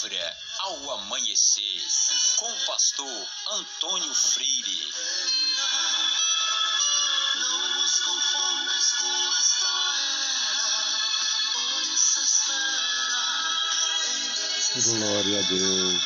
Palavra ao Amanhecer, com o pastor Antônio Freire. Não vos conformes com esta era, por isso espera. Glória a Deus.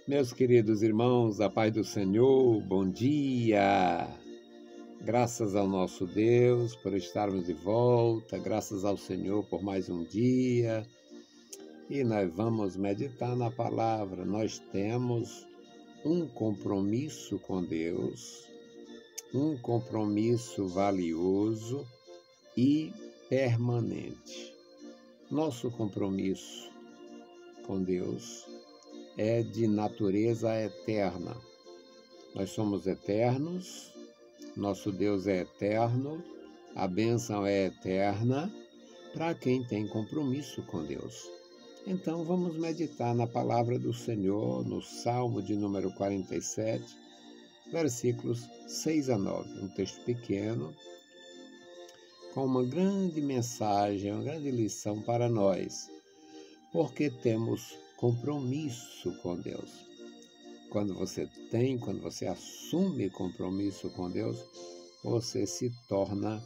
Meus queridos irmãos, a paz do Senhor, bom dia! Graças ao nosso Deus por estarmos de volta, graças ao Senhor por mais um dia. E nós vamos meditar na palavra. Nós temos um compromisso com Deus, um compromisso valioso e permanente. Nosso compromisso com Deus é de natureza eterna. Nós somos eternos, nosso Deus é eterno, a bênção é eterna para quem tem compromisso com Deus. Então vamos meditar na palavra do Senhor, no Salmo de número 47, versículos 6 a 9. Um texto pequeno, com uma grande mensagem, uma grande lição para nós, porque temos compromisso com Deus. Quando você assume compromisso com Deus, você se torna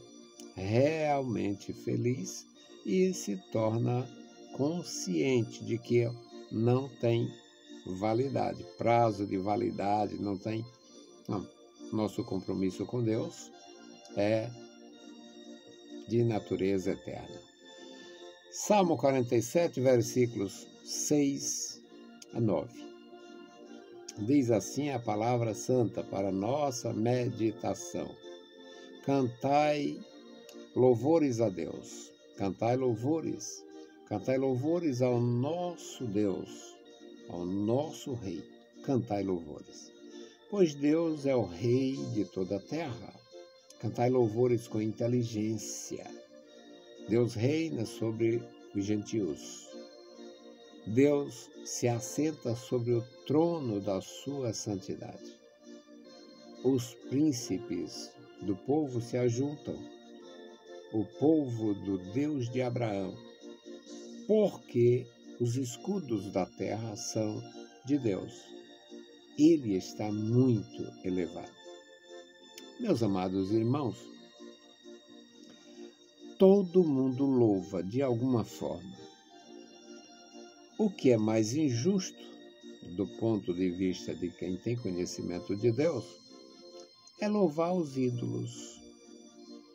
realmente feliz e se torna consciente de que não tem validade, prazo de validade, não tem. Não. Nosso compromisso com Deus é de natureza eterna. Salmo 47, versículos 6 a 9. Diz assim a palavra santa para nossa meditação. Cantai louvores a Deus. Cantai louvores ao nosso Deus, ao nosso Rei. Cantai louvores. Pois Deus é o Rei de toda a terra. Cantai louvores com inteligência. Deus reina sobre os gentios. Deus se assenta sobre o trono da sua santidade. Os príncipes do povo se ajuntam, o povo do Deus de Abraão, porque os escudos da terra são de Deus. Ele está muito elevado. Meus amados irmãos, todo mundo louva de alguma forma. O que é mais injusto, do ponto de vista de quem tem conhecimento de Deus, é louvar os ídolos,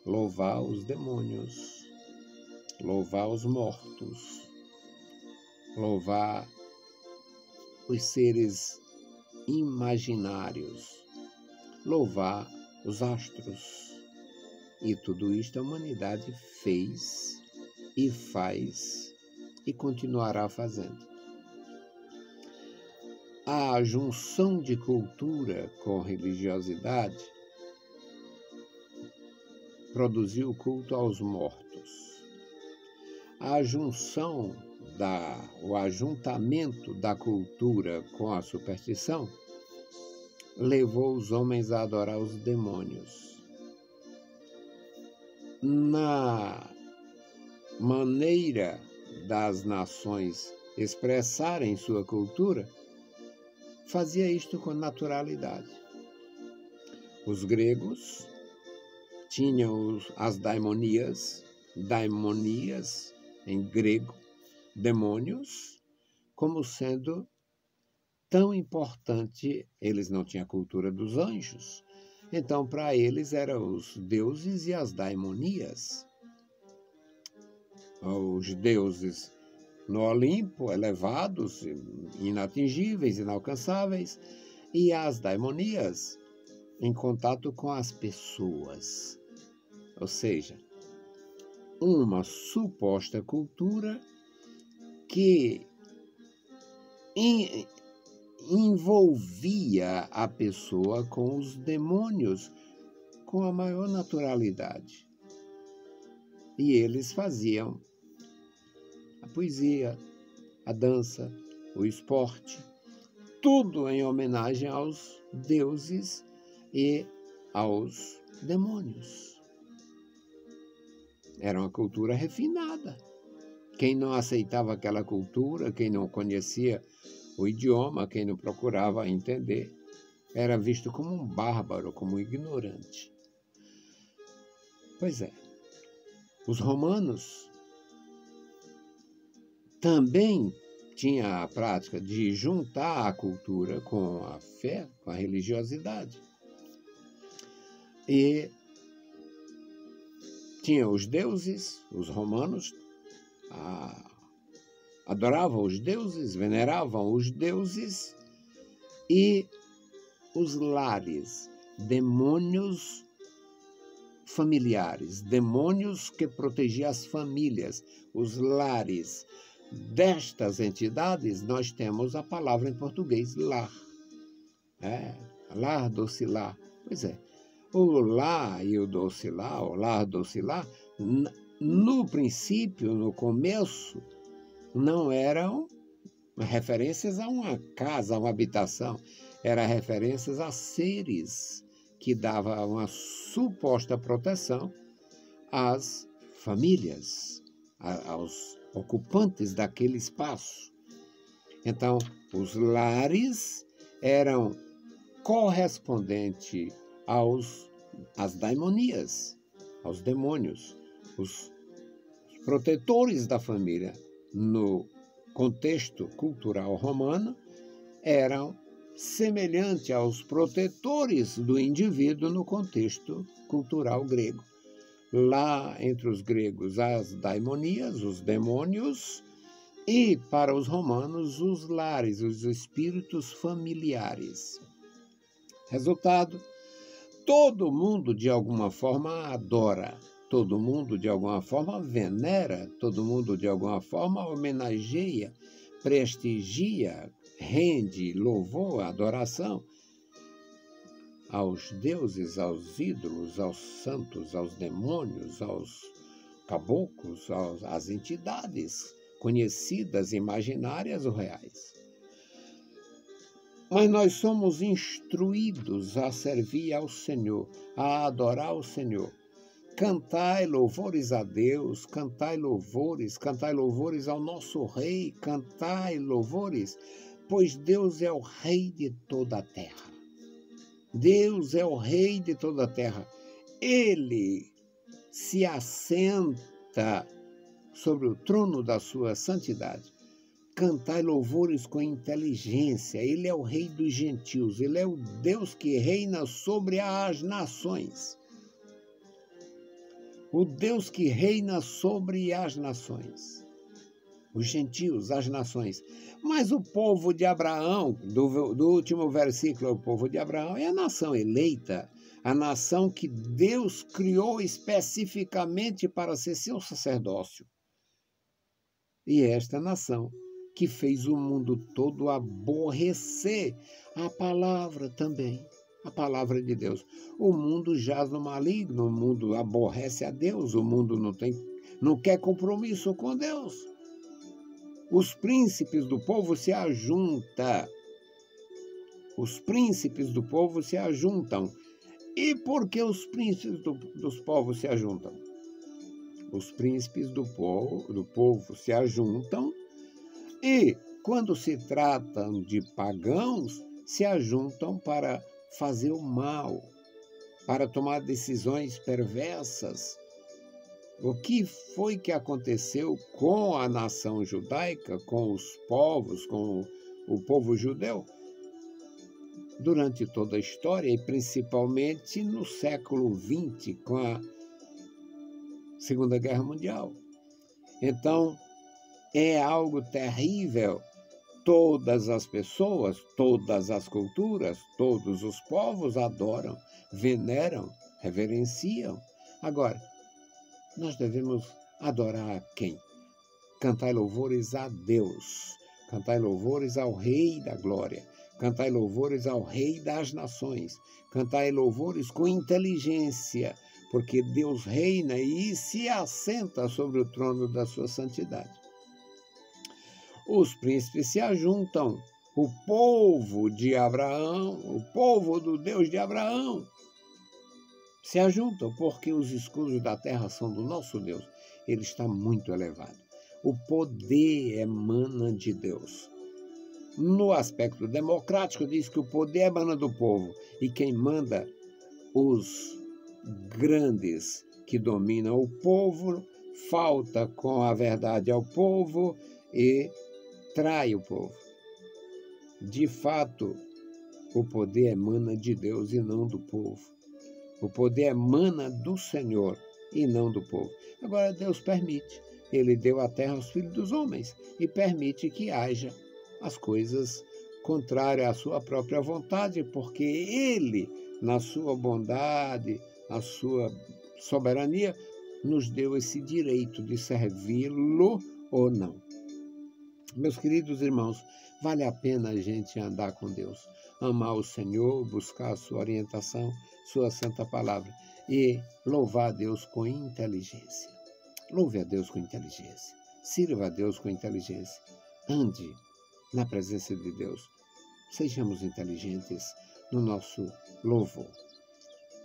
louvar os demônios, louvar os mortos, louvar os seres imaginários, louvar os astros. E tudo isto a humanidade fez e faz e continuará fazendo. A junção de cultura com religiosidade produziu o culto aos mortos. A junção, o ajuntamento da cultura com a superstição levou os homens a adorar os demônios. Na maneira das nações expressarem sua cultura, fazia isto com naturalidade. Os gregos tinham as daimonias em grego, demônios, como sendo tão importante. Eles não tinham a cultura dos anjos, então para eles eram os deuses e as daimonias. Os deuses no Olimpo, elevados, inatingíveis, inalcançáveis, e as daimonias em contato com as pessoas. Ou seja, uma suposta cultura que envolvia a pessoa com os demônios com a maior naturalidade. E eles faziam a poesia, a dança, o esporte, tudo em homenagem aos deuses e aos demônios. Era uma cultura refinada. Quem não aceitava aquela cultura, quem não conhecia o idioma, quem não procurava entender, era visto como um bárbaro, como um ignorante. Pois é, os romanos também tinham a prática de juntar a cultura com a fé, com a religiosidade. E tinha os deuses, os romanos adoravam os deuses, veneravam os deuses, e os lares, demônios familiares, demônios que protegiam as famílias, os lares. Destas entidades, nós temos a palavra em português, lar. Lar, docilar. Pois é, o lar e o docilar, o lar, docilar, no princípio, no começo, não eram referências a uma casa, a uma habitação, eram referências a seres que davam uma suposta proteção às famílias, aos ocupantes daquele espaço. Então, os lares eram correspondentes às daimonias, aos demônios, os protetores da família. No contexto cultural romano, eram semelhantes aos protetores do indivíduo no contexto cultural grego. Lá entre os gregos, as daimonias, os demônios, e para os romanos, os lares, os espíritos familiares. Resultado, todo mundo de alguma forma adora, todo mundo de alguma forma venera, todo mundo de alguma forma homenageia, prestigia, rende louvor, adoração aos deuses, aos ídolos, aos santos, aos demônios, aos caboclos, às entidades conhecidas, imaginárias ou reais. Mas nós somos instruídos a servir ao Senhor, a adorar o Senhor. Cantai louvores a Deus, cantai louvores ao nosso Rei, cantai louvores, pois Deus é o Rei de toda a terra. Deus é o Rei de toda a terra. Ele se assenta sobre o trono da sua santidade. Cantai louvores com inteligência. Ele é o Rei dos gentios. Ele é o Deus que reina sobre as nações. O Deus que reina sobre as nações. Os gentios, as nações. Mas o povo de Abraão, do último versículo, o povo de Abraão é a nação eleita, a nação que Deus criou especificamente para ser seu sacerdócio. E esta nação que fez o mundo todo aborrecer a palavra também, a palavra de Deus. O mundo jaz no maligno, o mundo aborrece a Deus, o mundo não quer compromisso com Deus. Os príncipes do povo se ajuntam. Os príncipes do povo se ajuntam. E por que os príncipes dos povos se ajuntam? Os príncipes do povo se ajuntam e, quando se tratam de pagãos, se ajuntam para fazer o mal, para tomar decisões perversas. O que foi que aconteceu com a nação judaica, com os povos, com o povo judeu? Durante toda a história, e principalmente no século XX, com a Segunda Guerra Mundial. Então, é algo terrível. Todas as pessoas, todas as culturas, todos os povos adoram, veneram, reverenciam. Agora, nós devemos adorar a quem? Cantai louvores a Deus, cantai louvores ao Rei da Glória, cantai louvores ao Rei das Nações, cantai louvores com inteligência, porque Deus reina e se assenta sobre o trono da sua santidade. Os príncipes se ajuntam, o povo de Abraão, o povo do Deus de Abraão, se ajuntam, porque os escudos da terra são do nosso Deus. Ele está muito elevado. O poder emana de Deus. No aspecto democrático, diz que o poder emana do povo, e quem manda, os grandes que dominam o povo, falta com a verdade ao povo e trai o povo. De fato, o poder emana de Deus e não do povo. O poder emana do Senhor e não do povo. Agora, Deus permite. Ele deu a terra aos filhos dos homens e permite que haja as coisas contrárias à sua própria vontade, porque Ele, na sua bondade, na sua soberania, nos deu esse direito de servi-lo ou não. Meus queridos irmãos, vale a pena a gente andar com Deus, amar o Senhor, buscar a sua orientação, sua santa palavra e louvar a Deus com inteligência. Louve a Deus com inteligência, sirva a Deus com inteligência, ande na presença de Deus. Sejamos inteligentes no nosso louvor.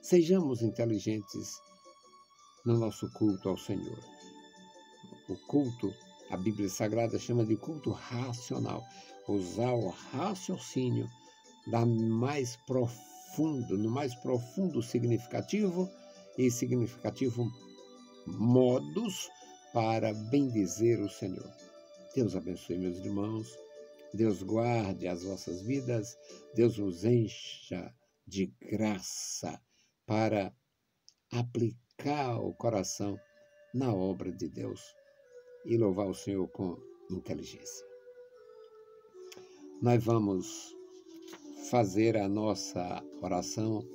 Sejamos inteligentes no nosso culto ao Senhor. O culto, a Bíblia Sagrada chama de culto racional. Usar o raciocínio no mais profundo significativo modos para bendizer o Senhor. Deus abençoe, meus irmãos. Deus guarde as vossas vidas. Deus os encha de graça para aplicar o coração na obra de Deus e louvar o Senhor com inteligência. Nós vamos fazer a nossa oração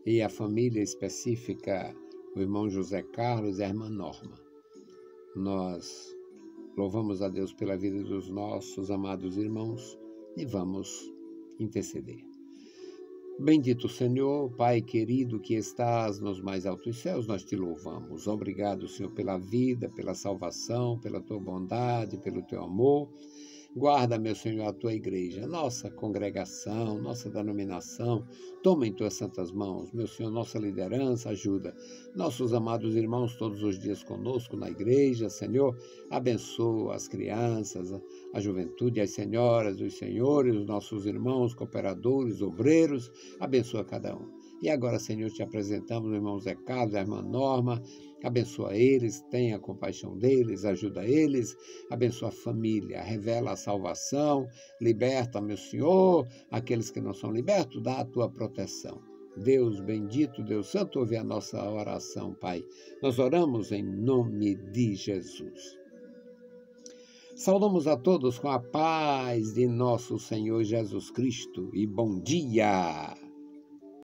e a família específica, o irmão José Carlos e a irmã Norma. Nós louvamos a Deus pela vida dos nossos amados irmãos e vamos interceder. Bendito Senhor, Pai querido que estás nos mais altos céus, nós te louvamos. Obrigado, Senhor, pela vida, pela salvação, pela tua bondade, pelo teu amor. Guarda, meu Senhor, a tua igreja, nossa congregação, nossa denominação. Toma em tuas santas mãos, meu Senhor, nossa liderança, ajuda nossos amados irmãos todos os dias conosco na igreja. Senhor, abençoa as crianças, a juventude, as senhoras, os senhores, os nossos irmãos, cooperadores, obreiros. Abençoa cada um. E agora, Senhor, te apresentamos o irmão Zé Carlos, a irmã Norma. Abençoa eles, tenha compaixão deles, ajuda eles, abençoa a família, revela a salvação, liberta, meu Senhor, aqueles que não são libertos, dá a tua proteção. Deus bendito, Deus santo, ouve a nossa oração, Pai. Nós oramos em nome de Jesus. Saudamos a todos com a paz de nosso Senhor Jesus Cristo e bom dia!